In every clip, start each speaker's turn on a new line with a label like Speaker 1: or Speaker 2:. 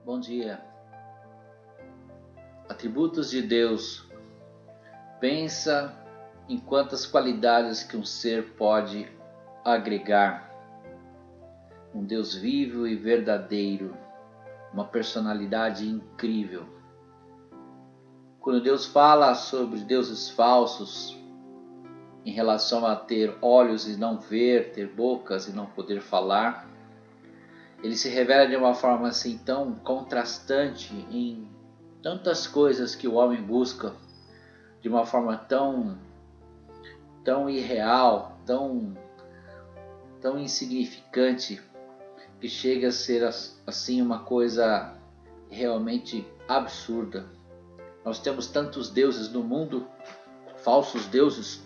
Speaker 1: Bom dia. Atributos de Deus. Pensa em quantas qualidades que um ser pode agregar. Um Deus vivo e verdadeiro, uma personalidade incrível. Quando Deus fala sobre deuses falsos, em relação a ter olhos e não ver, ter bocas e não poder falar, ele se revela de uma forma assim tão contrastante em tantas coisas que o homem busca, de uma forma tão irreal, tão insignificante, que chega a ser assim uma coisa realmente absurda. Nós temos tantos deuses no mundo, falsos deuses,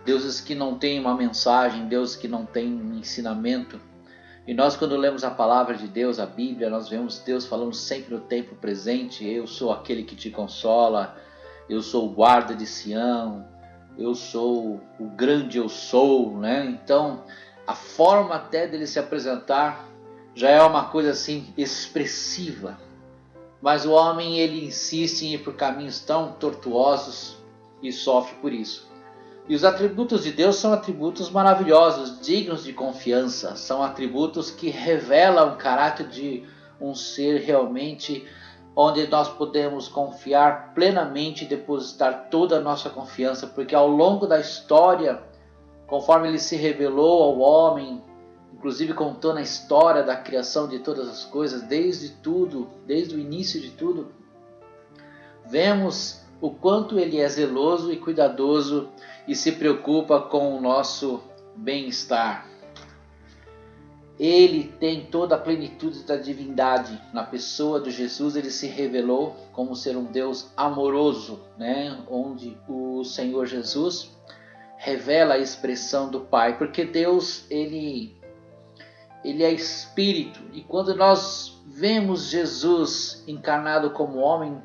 Speaker 1: deuses que não têm uma mensagem, deuses que não têm um ensinamento. E nós, quando lemos a palavra de Deus, a Bíblia, nós vemos Deus falando sempre no tempo presente: eu sou aquele que te consola, eu sou o guarda de Sião, eu sou o grande eu sou, né? Então, a forma até dele se apresentar já é uma coisa assim expressiva. Mas o homem, ele insiste em ir por caminhos tão tortuosos e sofre por isso. E os atributos de Deus são atributos maravilhosos, dignos de confiança. São atributos que revelam o caráter de um ser realmente onde nós podemos confiar plenamente e depositar toda a nossa confiança. Porque ao longo da história, conforme ele se revelou ao homem, inclusive contando a história da criação de todas as coisas, desde o início de tudo, vemos o quanto ele é zeloso e cuidadoso e se preocupa com o nosso bem-estar. Ele tem toda a plenitude da divindade. Na pessoa de Jesus, ele se revelou como ser um Deus amoroso, né? Onde o Senhor Jesus revela a expressão do Pai, porque Deus, ele é Espírito, e quando nós vemos Jesus encarnado como homem,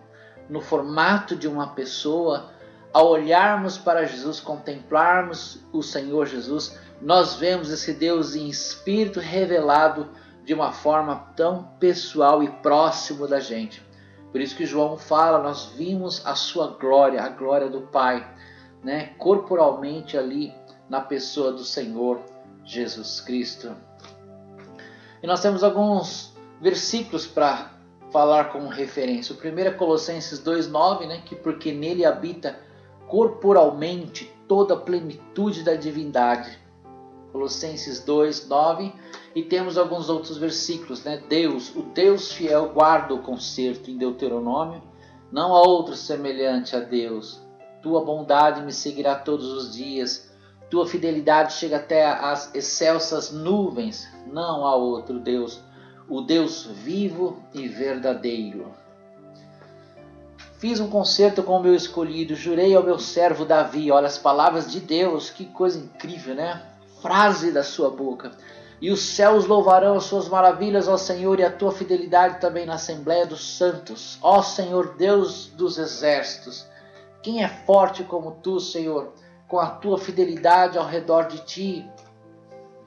Speaker 1: no formato de uma pessoa, ao olharmos para Jesus, contemplarmos o Senhor Jesus, nós vemos esse Deus em espírito revelado de uma forma tão pessoal e próximo da gente. Por isso que João fala, nós vimos a sua glória, a glória do Pai, né, corporalmente ali na pessoa do Senhor Jesus Cristo. E nós temos alguns versículos para falar como referência. O primeiro é Colossenses 2,9, né? Que porque nele habita corporalmente toda a plenitude da divindade. Colossenses 2,9. E temos alguns outros versículos, né? Deus, o Deus fiel, guarda o concerto em Deuteronômio. Não há outro semelhante a Deus. Tua bondade me seguirá todos os dias. Tua fidelidade chega até as excelsas nuvens. Não há outro Deus. O Deus vivo e verdadeiro. Fiz um concerto com o meu escolhido, jurei ao meu servo Davi. Olha as palavras de Deus, que coisa incrível, né? Frase da sua boca. E os céus louvarão as suas maravilhas, ó Senhor, e a tua fidelidade também na Assembleia dos Santos. Ó Senhor, Deus dos exércitos, quem é forte como tu, Senhor, com a tua fidelidade ao redor de ti?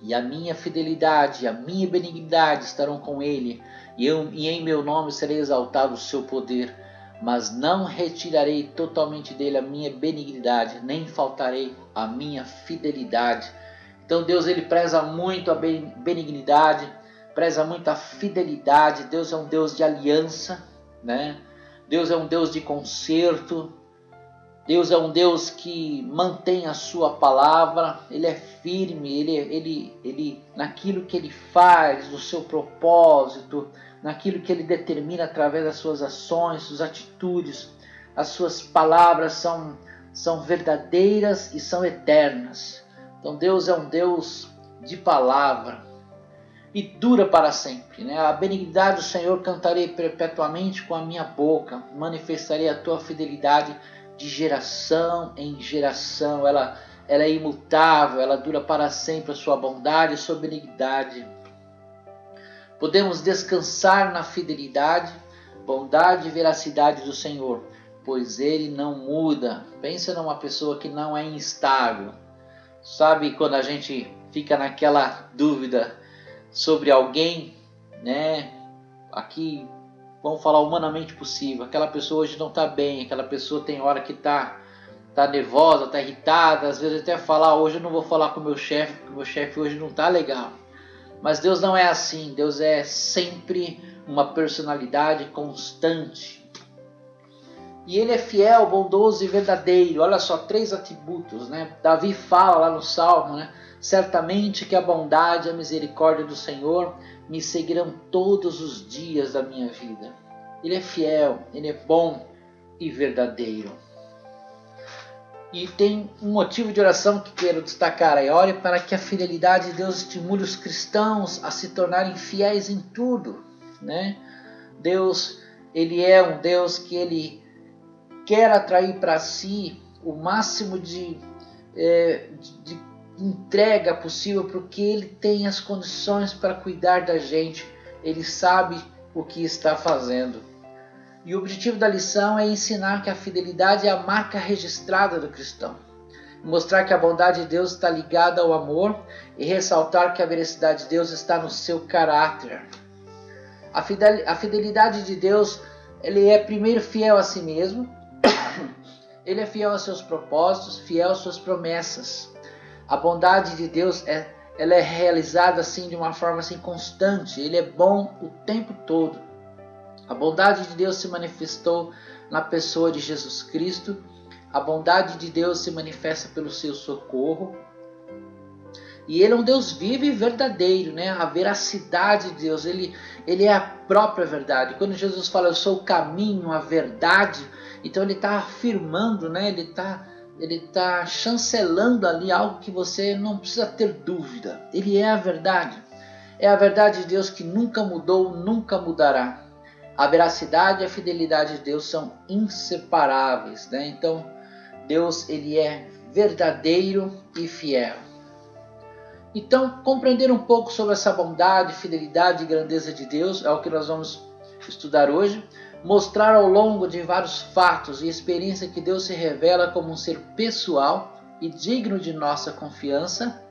Speaker 1: E a minha fidelidade, a minha benignidade estarão com ele, e em meu nome serei exaltado o seu poder, mas não retirarei totalmente dele a minha benignidade, nem faltarei a minha fidelidade. Então Deus, ele preza muito a benignidade, preza muito a fidelidade. Deus é um Deus de aliança, né? Deus é um Deus de conserto. Deus é um Deus que mantém a sua palavra, ele é firme, ele naquilo que ele faz, no seu propósito, naquilo que ele determina através das suas ações, suas atitudes. As suas palavras são verdadeiras e são eternas. Então Deus é um Deus de palavra e dura para sempre, né? A benignidade do Senhor cantarei perpetuamente com a minha boca, manifestarei a tua fidelidade de geração em geração. Ela é imutável, ela dura para sempre, a sua bondade e a sua benignidade. Podemos descansar na fidelidade, bondade e veracidade do Senhor, pois ele não muda. Pensa numa pessoa que não é instável. Sabe quando a gente fica naquela dúvida sobre alguém, né? aqui, vamos falar humanamente possível. Aquela pessoa hoje não está bem, aquela pessoa tem hora que está nervosa, está irritada, às vezes até falar, hoje eu não vou falar com o meu chefe, porque o meu chefe hoje não está legal. Mas Deus não é assim, Deus é sempre uma personalidade constante. E Ele é fiel, bondoso e verdadeiro. Olha só, 3 atributos, né? Davi fala lá no Salmo, né? Certamente que a bondade e a misericórdia do Senhor me seguirão todos os dias da minha vida. Ele é fiel, Ele é bom e verdadeiro. E tem um motivo de oração que quero destacar aí. Ore para que a fidelidade de Deus estimule os cristãos a se tornarem fiéis em tudo, né? Deus, Ele é um Deus que Ele quer atrair para si o máximo de entrega possível, porque Ele tem as condições para cuidar da gente. Ele sabe o que está fazendo. E o objetivo da lição é ensinar que a fidelidade é a marca registrada do cristão. Mostrar que a bondade de Deus está ligada ao amor e ressaltar que a veracidade de Deus está no seu caráter. A fidelidade de Deus, Ele é primeiro fiel a si mesmo, Ele é fiel aos seus propósitos, fiel às suas promessas. A bondade de Deus ela é realizada assim de uma forma assim constante. Ele é bom o tempo todo. A bondade de Deus se manifestou na pessoa de Jesus Cristo. A bondade de Deus se manifesta pelo seu socorro. E Ele é um Deus vivo e verdadeiro, né? A veracidade de Deus, Ele é a própria verdade. Quando Jesus fala, eu sou o caminho, a verdade, então Ele está afirmando, né? Ele está chancelando ali algo que você não precisa ter dúvida. Ele é a verdade. É a verdade de Deus que nunca mudou, nunca mudará. A veracidade e a fidelidade de Deus são inseparáveis, né? Então, Deus, Ele é verdadeiro e fiel. Então, compreender um pouco sobre essa bondade, fidelidade e grandeza de Deus é o que nós vamos estudar hoje. Mostrar ao longo de vários fatos e experiências que Deus se revela como um ser pessoal e digno de nossa confiança.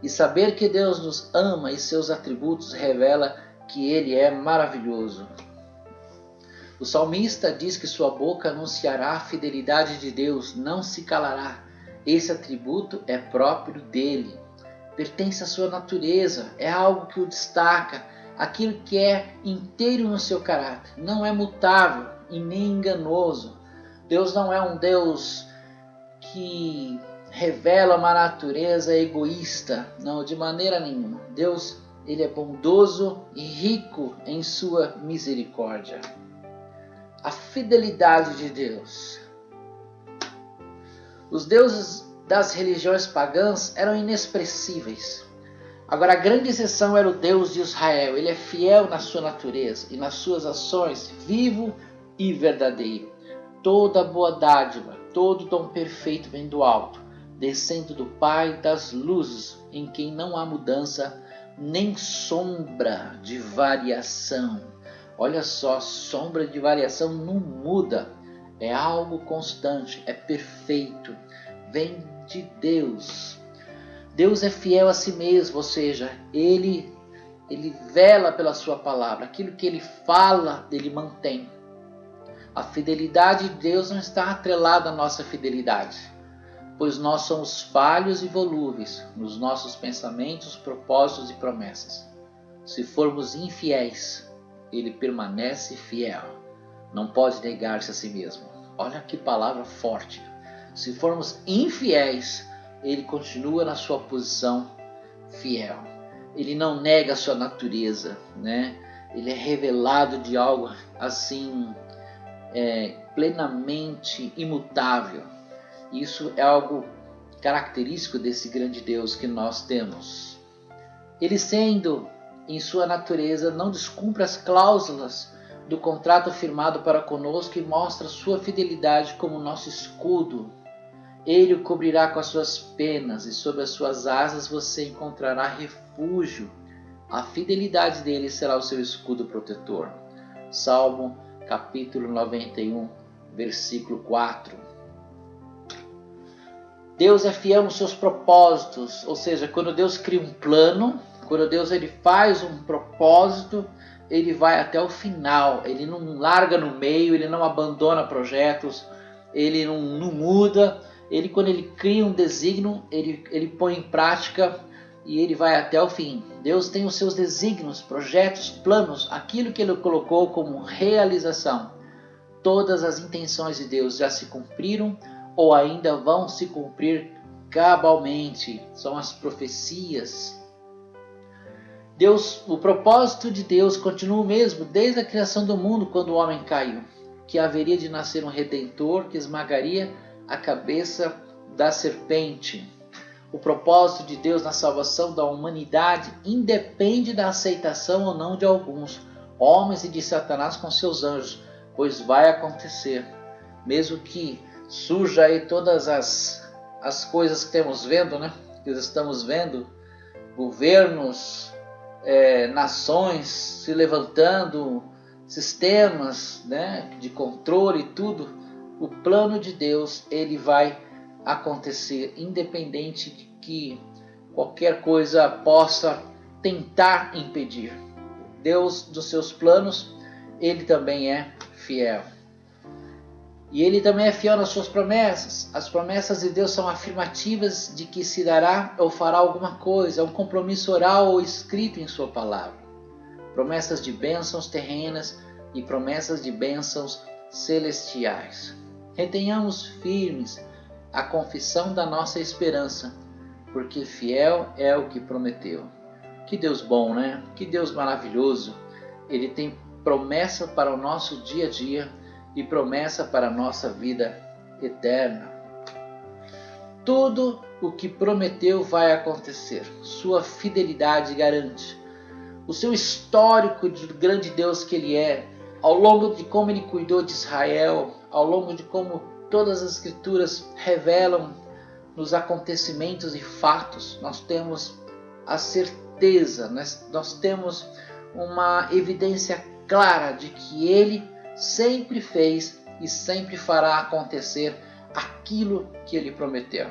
Speaker 1: E saber que Deus nos ama e seus atributos revela que Ele é maravilhoso. O salmista diz que sua boca anunciará a fidelidade de Deus, não se calará. Esse atributo é próprio dele, pertence à sua natureza, é algo que o destaca, aquilo que é inteiro no seu caráter, não é mutável e nem enganoso. Deus não é um Deus que revela uma natureza egoísta, não, de maneira nenhuma. Deus, Ele é bondoso e rico em sua misericórdia. A fidelidade de Deus. Os deuses das religiões pagãs eram inexpressíveis. Agora, a grande exceção era o Deus de Israel. Ele é fiel na sua natureza e nas suas ações, vivo e verdadeiro. Toda boa dádiva, todo dom perfeito vem do alto, descendo do Pai das luzes, em quem não há mudança, nem sombra de variação. Olha só, sombra de variação não muda, é algo constante, é perfeito, vem de Deus. Deus é fiel a si mesmo, ou seja, Ele vela pela sua palavra, aquilo que Ele fala, Ele mantém. A fidelidade de Deus não está atrelada à nossa fidelidade, pois nós somos falhos e volúveis nos nossos pensamentos, propósitos e promessas. Se formos infiéis, Ele permanece fiel, não pode negar-se a si mesmo. Olha que palavra forte. Se formos infiéis, Ele continua na sua posição fiel. Ele não nega a sua natureza, né? Ele é revelado de algo assim, plenamente imutável. Isso é algo característico desse grande Deus que nós temos. Ele, sendo em sua natureza, não descumpre as cláusulas do contrato firmado para conosco e mostra sua fidelidade como nosso escudo. Ele o cobrirá com as suas penas e sob as suas asas você encontrará refúgio. A fidelidade dele será o seu escudo protetor. Salmo capítulo 91, versículo 4. Deus é fiel nos seus propósitos, ou seja, quando Deus cria um plano, quando Deus ele faz um propósito, ele vai até o final, ele não larga no meio, ele não abandona projetos, ele não muda, quando ele cria um desígnio, ele põe em prática e ele vai até o fim. Deus tem os seus desígnios, projetos, planos, aquilo que ele colocou como realização. Todas as intenções de Deus já se cumpriram ou ainda vão se cumprir cabalmente. São as profecias. O propósito de Deus continua o mesmo desde a criação do mundo, quando o homem caiu, que haveria de nascer um redentor que esmagaria a cabeça da serpente. O propósito de Deus na salvação da humanidade independe da aceitação ou não de alguns homens e de Satanás com seus anjos, pois vai acontecer, mesmo que surja aí todas as coisas que temos vendo, né? Que estamos vendo, governos, nações se levantando, sistemas, né, de controle e tudo. O plano de Deus, ele vai acontecer, independente de que qualquer coisa possa tentar impedir. Deus, dos seus planos, ele também é fiel. E ele também é fiel nas suas promessas. As promessas de Deus são afirmativas de que se dará ou fará alguma coisa, é um compromisso oral ou escrito em sua palavra. Promessas de bênçãos terrenas e promessas de bênçãos celestiais. Retenhamos firmes a confissão da nossa esperança, porque fiel é o que prometeu. Que Deus bom, né? Que Deus maravilhoso. Ele tem promessa para o nosso dia a dia e promessa para a nossa vida eterna. Tudo o que prometeu vai acontecer. Sua fidelidade garante. O seu histórico de grande Deus que ele é, ao longo de como ele cuidou de Israel, ao longo de como todas as escrituras revelam nos acontecimentos e fatos, nós temos a certeza, nós temos uma evidência clara de que ele sempre fez e sempre fará acontecer aquilo que ele prometeu.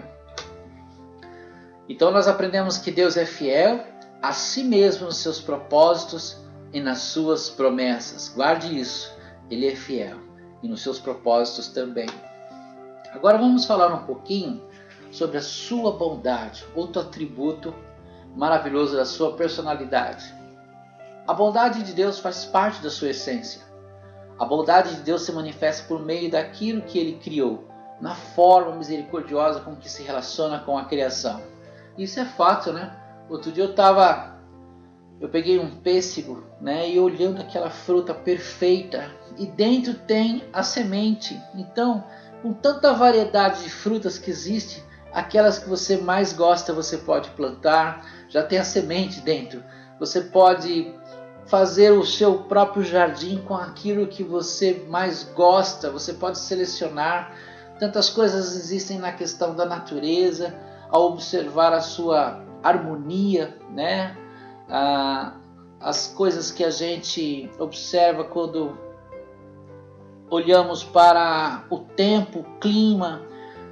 Speaker 1: Então nós aprendemos que Deus é fiel a si mesmo nos seus propósitos e nas suas promessas. Guarde isso, ele é fiel e nos seus propósitos também. Agora vamos falar um pouquinho sobre a sua bondade, outro atributo maravilhoso da sua personalidade. A bondade de Deus faz parte da sua essência. A bondade de Deus se manifesta por meio daquilo que ele criou, na forma misericordiosa com que se relaciona com a criação. Isso é fato, né? Outro dia eu peguei um pêssego, né, e olhando aquela fruta perfeita, e dentro tem a semente. Então, com tanta variedade de frutas que existe, aquelas que você mais gosta você pode plantar, já tem a semente dentro. Você pode fazer o seu próprio jardim com aquilo que você mais gosta, você pode selecionar. Tantas coisas existem na questão da natureza, ao observar a sua harmonia, né? As coisas que a gente observa quando olhamos para o tempo, o clima,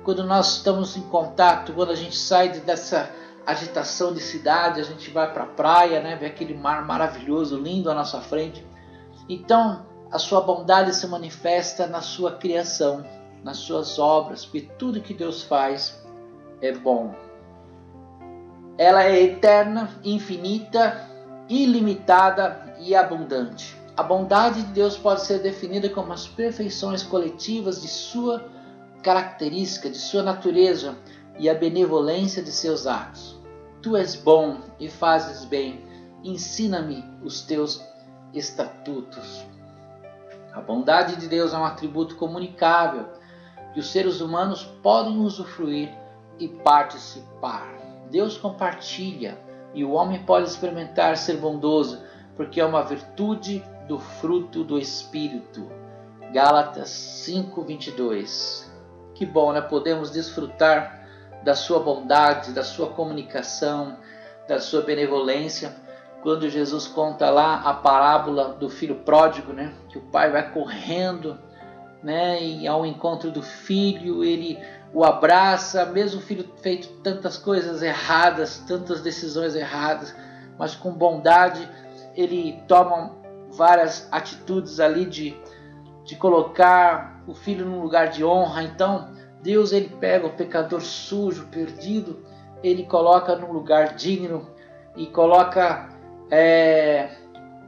Speaker 1: quando nós estamos em contato, quando a gente sai dessa agitação de cidade, a gente vai para a praia, né? Vê aquele mar maravilhoso, lindo à nossa frente. Então, a sua bondade se manifesta na sua criação, nas suas obras, porque tudo que Deus faz é bom. Ela é eterna, infinita, ilimitada e abundante. A bondade de Deus pode ser definida como as perfeições coletivas de sua característica, de sua natureza e a benevolência de seus atos. Tu és bom e fazes bem, ensina-me os teus estatutos. A bondade de Deus é um atributo comunicável que os seres humanos podem usufruir e participar. Deus compartilha e o homem pode experimentar ser bondoso, porque é uma virtude do fruto do Espírito. Gálatas 5:22. Que bom, né? Podemos desfrutar da sua bondade, da sua comunicação, da sua benevolência. Quando Jesus conta lá a parábola do filho pródigo, né? Que o pai vai correndo, né? E ao encontro do filho, ele o abraça, mesmo o filho feito tantas coisas erradas, tantas decisões erradas, mas com bondade ele toma várias atitudes ali de colocar o filho num lugar de honra. Então Deus, ele pega o pecador sujo, perdido, ele coloca num lugar digno e coloca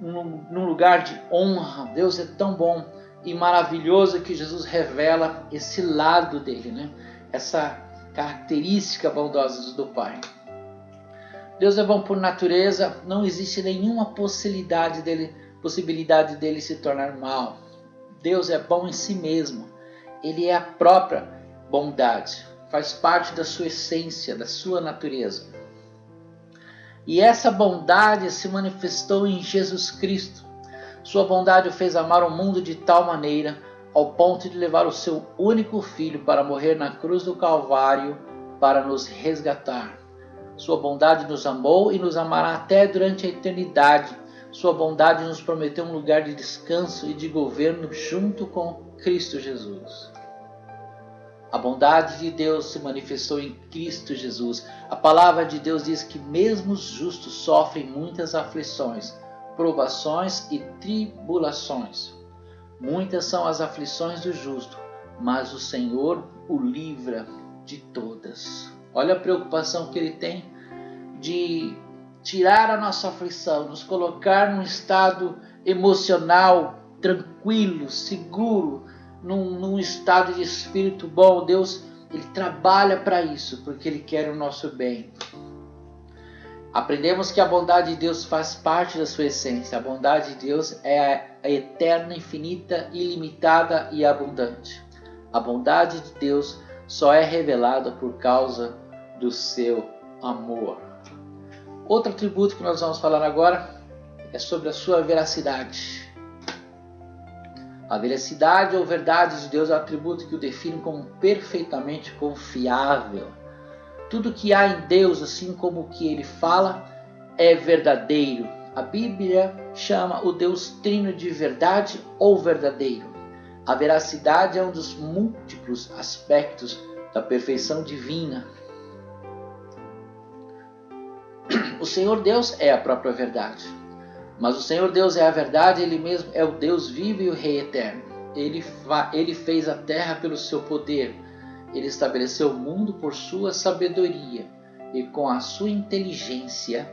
Speaker 1: num lugar de honra. Deus é tão bom e maravilhoso que Jesus revela esse lado dele, né? Essa característica bondosa do Pai. Deus é bom por natureza, não existe nenhuma possibilidade dele se tornar mal. Deus é bom em si mesmo, ele é a própria bondade, faz parte da sua essência, da sua natureza. E essa bondade se manifestou em Jesus Cristo. Sua bondade o fez amar o mundo de tal maneira, ao ponto de levar o seu único filho para morrer na cruz do Calvário para nos resgatar. Sua bondade nos amou e nos amará até durante a eternidade. Sua bondade nos prometeu um lugar de descanso e de governo junto com Cristo Jesus. A bondade de Deus se manifestou em Cristo Jesus. A palavra de Deus diz que mesmo os justos sofrem muitas aflições, provações e tribulações. Muitas são as aflições do justo, mas o Senhor o livra de todas. Olha a preocupação que ele tem de tirar a nossa aflição, nos colocar num estado emocional tranquilo, seguro, num estado de espírito bom. Deus, ele trabalha para isso, porque ele quer o nosso bem. Aprendemos que a bondade de Deus faz parte da sua essência. A bondade de Deus é a eterna, infinita, ilimitada e abundante. A bondade de Deus só é revelada por causa do seu amor. Outro atributo que nós vamos falar agora é sobre a sua veracidade. A veracidade ou verdade de Deus é um atributo que o define como perfeitamente confiável. Tudo que há em Deus, assim como o que ele fala, é verdadeiro. A Bíblia chama o Deus Trino de verdade ou verdadeiro. A veracidade é um dos múltiplos aspectos da perfeição divina. O Senhor Deus é a própria verdade. Mas o Senhor Deus é a verdade, ele mesmo é o Deus vivo e o Rei eterno. Ele fez a terra pelo seu poder. Ele estabeleceu o mundo por sua sabedoria e com a sua inteligência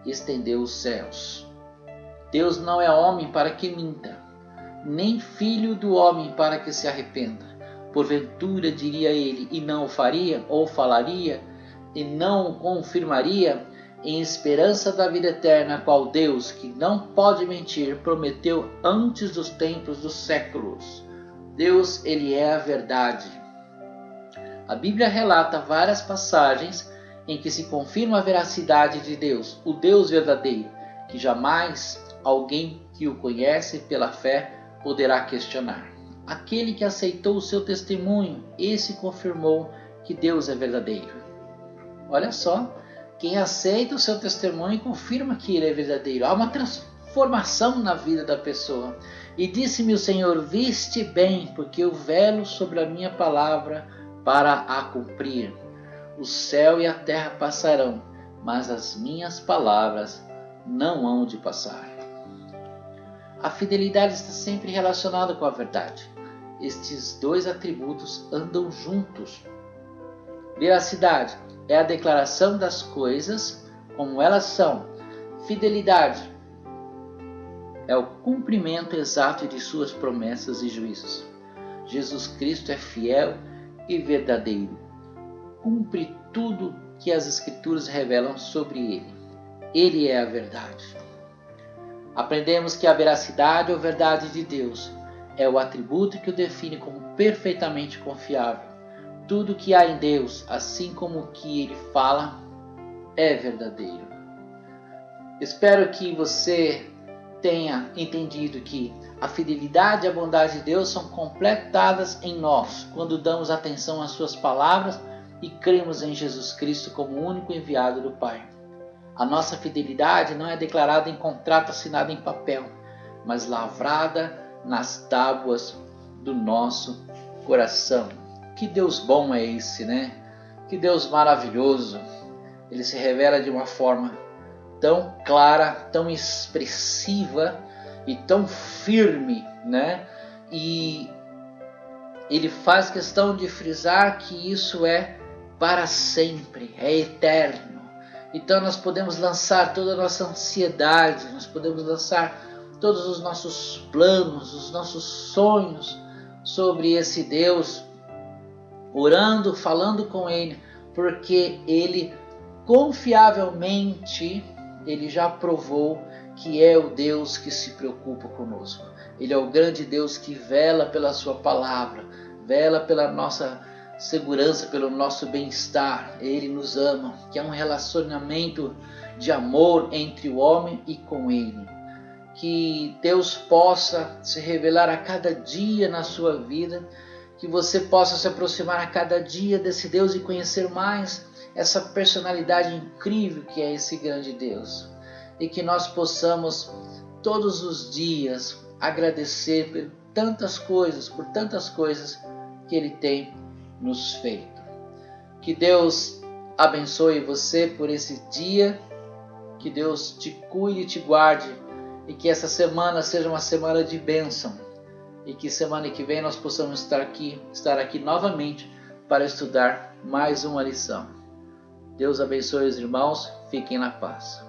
Speaker 1: estendeu os céus. Deus não é homem para que minta, nem filho do homem para que se arrependa. Porventura diria ele e não o faria, ou falaria e não o confirmaria, em esperança da vida eterna, a qual Deus, que não pode mentir, prometeu antes dos tempos dos séculos. Deus, ele é a verdade. A Bíblia relata várias passagens em que se confirma a veracidade de Deus, o Deus verdadeiro, que jamais alguém que o conhece pela fé poderá questionar. Aquele que aceitou o seu testemunho, esse confirmou que Deus é verdadeiro. Olha só, quem aceita o seu testemunho confirma que ele é verdadeiro. Há uma transformação na vida da pessoa. E disse-me o Senhor: viste bem, porque eu velo sobre a minha palavra para a cumprir. O céu e a terra passarão, mas as minhas palavras não hão de passar. A fidelidade está sempre relacionada com a verdade. Estes dois atributos andam juntos. Veracidade é a declaração das coisas como elas são. Fidelidade é o cumprimento exato de suas promessas e juízos. Jesus Cristo é fiel e verdadeiro. Cumpre tudo que as Escrituras revelam sobre ele. Ele é a verdade. Aprendemos que a veracidade ou verdade de Deus é o atributo que o define como perfeitamente confiável. Tudo que há em Deus, assim como o que ele fala, é verdadeiro. Espero que você tenha entendido que a fidelidade e a bondade de Deus são completadas em nós quando damos atenção às suas palavras e cremos em Jesus Cristo como o único enviado do Pai. A nossa fidelidade não é declarada em contrato assinado em papel, mas lavrada nas tábuas do nosso coração. Que Deus bom é esse, né? Que Deus maravilhoso. Ele se revela de uma forma tão clara, tão expressiva, e tão firme, né? E ele faz questão de frisar que isso é para sempre, é eterno. Então nós podemos lançar toda a nossa ansiedade, nós podemos lançar todos os nossos planos, os nossos sonhos sobre esse Deus, orando, falando com Ele, porque Ele confiavelmente, Ele já provou que é o Deus que se preocupa conosco. Ele é o grande Deus que vela pela sua palavra, vela pela nossa segurança, pelo nosso bem-estar. Ele nos ama, que é um relacionamento de amor entre o homem e com Ele. Que Deus possa se revelar a cada dia na sua vida, que você possa se aproximar a cada dia desse Deus e conhecer mais essa personalidade incrível que é esse grande Deus. E que nós possamos todos os dias agradecer por tantas coisas que Ele tem nos feito. Que Deus abençoe você por esse dia, que Deus te cuide e te guarde, e que essa semana seja uma semana de bênção, e que semana que vem nós possamos estar aqui novamente para estudar mais uma lição. Deus abençoe os irmãos, fiquem na paz.